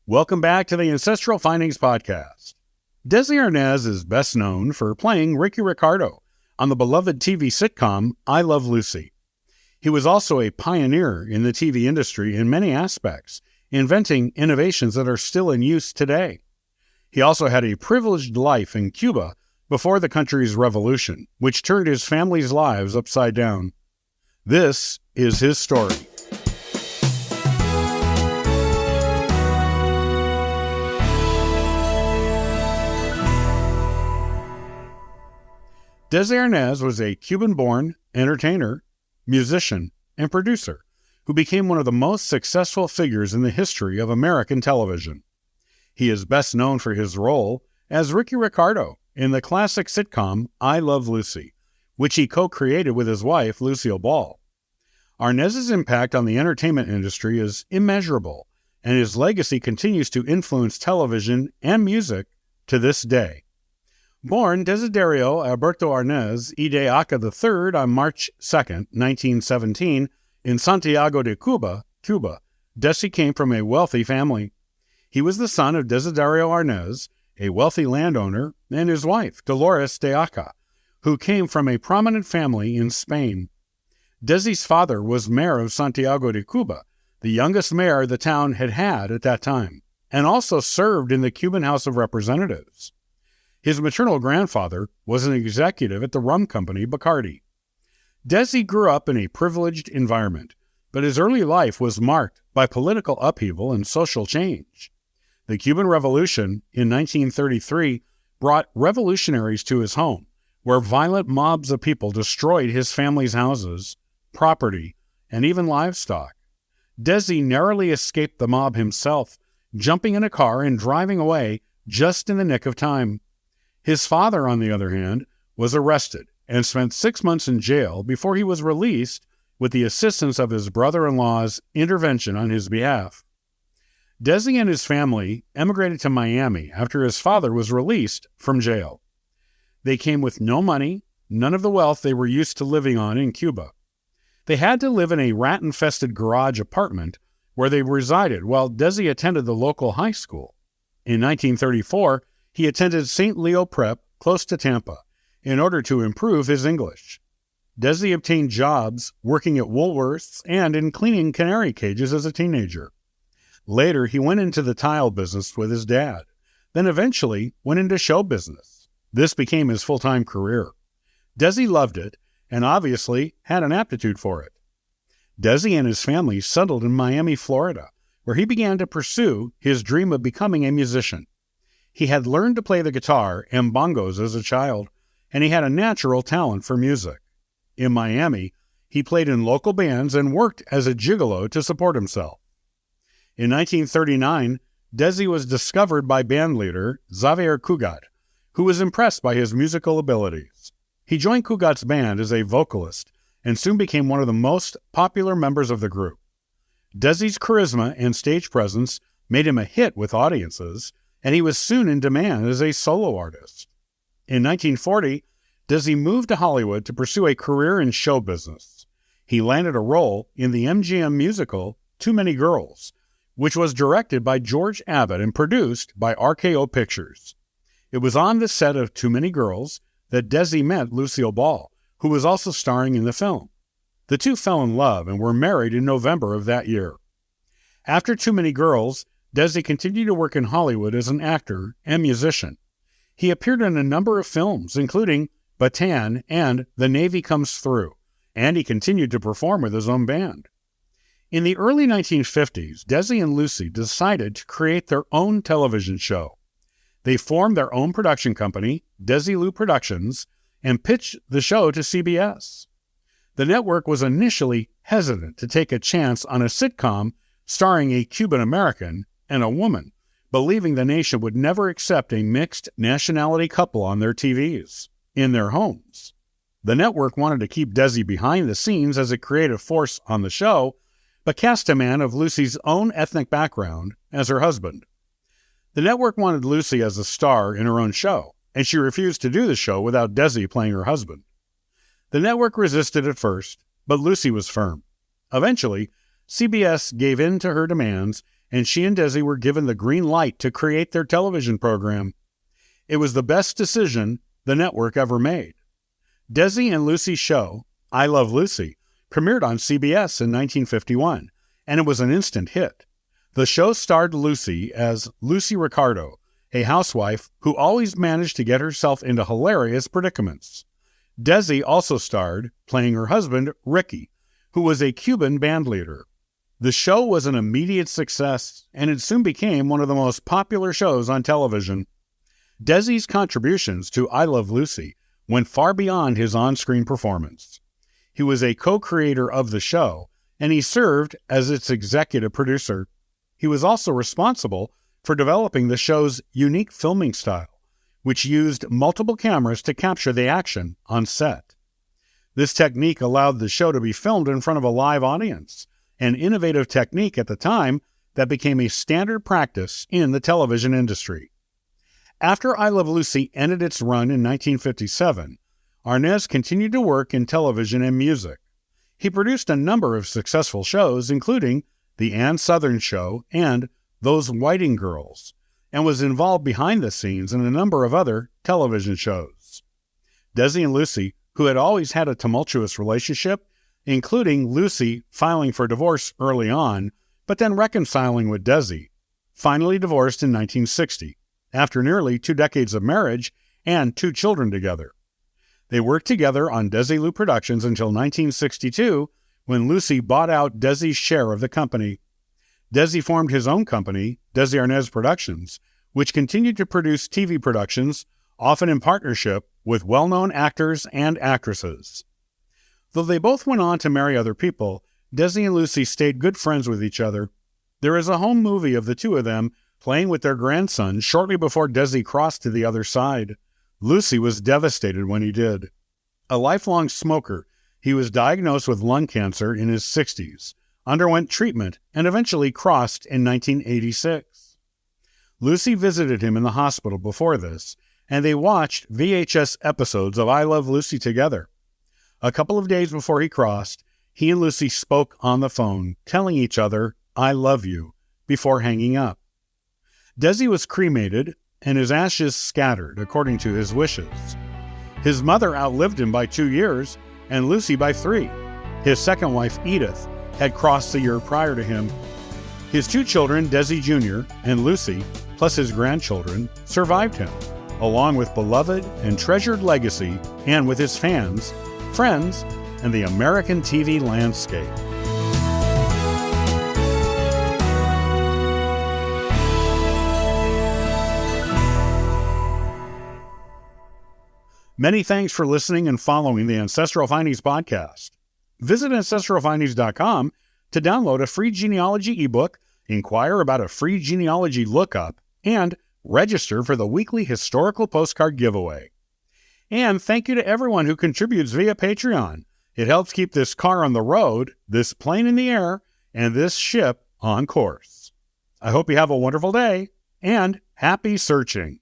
Welcome back to the Ancestral Findings Podcast. Desi Arnaz is best known for playing Ricky Ricardo on the beloved TV sitcom I Love Lucy. He was also a pioneer in the TV industry in many aspects, inventing innovations that are still in use today. He also had a privileged life in Cuba before the country's revolution, which turned his family's lives upside down. This is his story. Desi Arnaz was a Cuban-born entertainer, musician, and producer who became one of the most successful figures in the history of American television. He is best known for his role as Ricky Ricardo in the classic sitcom I Love Lucy, which he co-created with his wife, Lucille Ball. Arnaz's impact on the entertainment industry is immeasurable, and his legacy continues to influence television and music to this day. Born Desiderio Alberto Arnaz y de Aca III on March 2, 1917, in Santiago de Cuba, Desi came from a wealthy family. He was the son of Desiderio Arnaz, a wealthy landowner, and his wife, Dolores de Aca, who came from a prominent family in Spain. Desi's father was mayor of Santiago de Cuba, the youngest mayor the town had had at that time, and also served in the Cuban House of Representatives. His maternal grandfather was an executive at the rum company Bacardi. Desi grew up in a privileged environment, but his early life was marked by political upheaval and social change. The Cuban Revolution in 1933 brought revolutionaries to his home, where violent mobs of people destroyed his family's houses, property, and even livestock. Desi narrowly escaped the mob himself, jumping in a car and driving away just in the nick of time. His father, on the other hand, was arrested and spent 6 months in jail before he was released with the assistance of his brother-in-law's intervention on his behalf. Desi and his family emigrated to Miami after his father was released from jail. They came with no money, none of the wealth they were used to living on in Cuba. They had to live in a rat-infested garage apartment where they resided while Desi attended the local high school. In 1934, he attended St. Leo Prep, close to Tampa, in order to improve his English. Desi obtained jobs working at Woolworths and in cleaning canary cages as a teenager. Later, he went into the tile business with his dad, then eventually went into show business. This became his full-time career. Desi loved it and obviously had an aptitude for it. Desi and his family settled in Miami, Florida, where he began to pursue his dream of becoming a musician. He had learned to play the guitar and bongos as a child, and he had a natural talent for music. In Miami, he played in local bands and worked as a gigolo to support himself. In 1939, Desi was discovered by bandleader Xavier Cugat, who was impressed by his musical abilities. He joined Cugat's band as a vocalist and soon became one of the most popular members of the group. Desi's charisma and stage presence made him a hit with audiences, and he was soon in demand as a solo artist. In 1940, Desi moved to Hollywood to pursue a career in show business. He landed a role in the MGM musical Too Many Girls, which was directed by George Abbott and produced by RKO Pictures. It was on the set of Too Many Girls that Desi met Lucille Ball, who was also starring in the film. The two fell in love and were married in November of that year. After Too Many Girls, Desi continued to work in Hollywood as an actor and musician. He appeared in a number of films, including Bataan and The Navy Comes Through, and he continued to perform with his own band. In the early 1950s, Desi and Lucy decided to create their own television show. They formed their own production company, Desilu Productions, and pitched the show to CBS. The network was initially hesitant to take a chance on a sitcom starring a Cuban-American and a woman, believing the nation would never accept a mixed nationality couple on their TVs, in their homes. The network wanted to keep Desi behind the scenes as a creative force on the show, but cast a man of Lucy's own ethnic background as her husband. The network wanted Lucy as a star in her own show, and she refused to do the show without Desi playing her husband. The network resisted at first, but Lucy was firm. Eventually, CBS gave in to her demands and she and Desi were given the green light to create their television program. It was the best decision the network ever made. Desi and Lucy's show, I Love Lucy, premiered on CBS in 1951, and it was an instant hit. The show starred Lucy as Ricky Ricardo, a housewife who always managed to get herself into hilarious predicaments. Desi also starred, playing her husband, Ricky, who was a Cuban bandleader. The show was an immediate success, and it soon became one of the most popular shows on television. Desi's contributions to I Love Lucy went far beyond his on-screen performance. He was a co-creator of the show, and he served as its executive producer. He was also responsible for developing the show's unique filming style, which used multiple cameras to capture the action on set. This technique allowed the show to be filmed in front of a live audience, an innovative technique at the time that became a standard practice in the television industry. After I Love Lucy ended its run in 1957, Arnaz continued to work in television and music. He produced a number of successful shows, including The Ann Sothern Show and Those Whiting Girls, and was involved behind the scenes in a number of other television shows. Desi and Lucy, who had always had a tumultuous relationship, including Lucy filing for divorce early on, but then reconciling with Desi, finally divorced in 1960, after nearly 2 decades of marriage and 2 children together. They worked together on Desilu Productions until 1962, when Lucy bought out Desi's share of the company. Desi formed his own company, Desi Arnaz Productions, which continued to produce TV productions, often in partnership with well-known actors and actresses. Though they both went on to marry other people, Desi and Lucy stayed good friends with each other. There is a home movie of the two of them playing with their grandson shortly before Desi crossed to the other side. Lucy was devastated when he did. A lifelong smoker, he was diagnosed with lung cancer in his 60s, underwent treatment, and eventually crossed in 1986. Lucy visited him in the hospital before this, and they watched VHS episodes of I Love Lucy together. A couple of days before he crossed, he and Lucy spoke on the phone, telling each other, I love you, before hanging up. Desi was cremated, and his ashes scattered according to his wishes. His mother outlived him by 2 years, and Lucy by 3. His second wife, Edith, had crossed the year prior to him. His 2 children, Desi Jr. and Lucy, plus his grandchildren, survived him, along with beloved and treasured legacy, and with his fans, friends, and the American TV landscape. Many thanks for listening and following the Ancestral Findings podcast. Visit ancestralfindings.com to download a free genealogy ebook, inquire about a free genealogy lookup, and register for the weekly historical postcard giveaway. And thank you to everyone who contributes via Patreon. It helps keep this car on the road, this plane in the air, and this ship on course. I hope you have a wonderful day, and happy searching.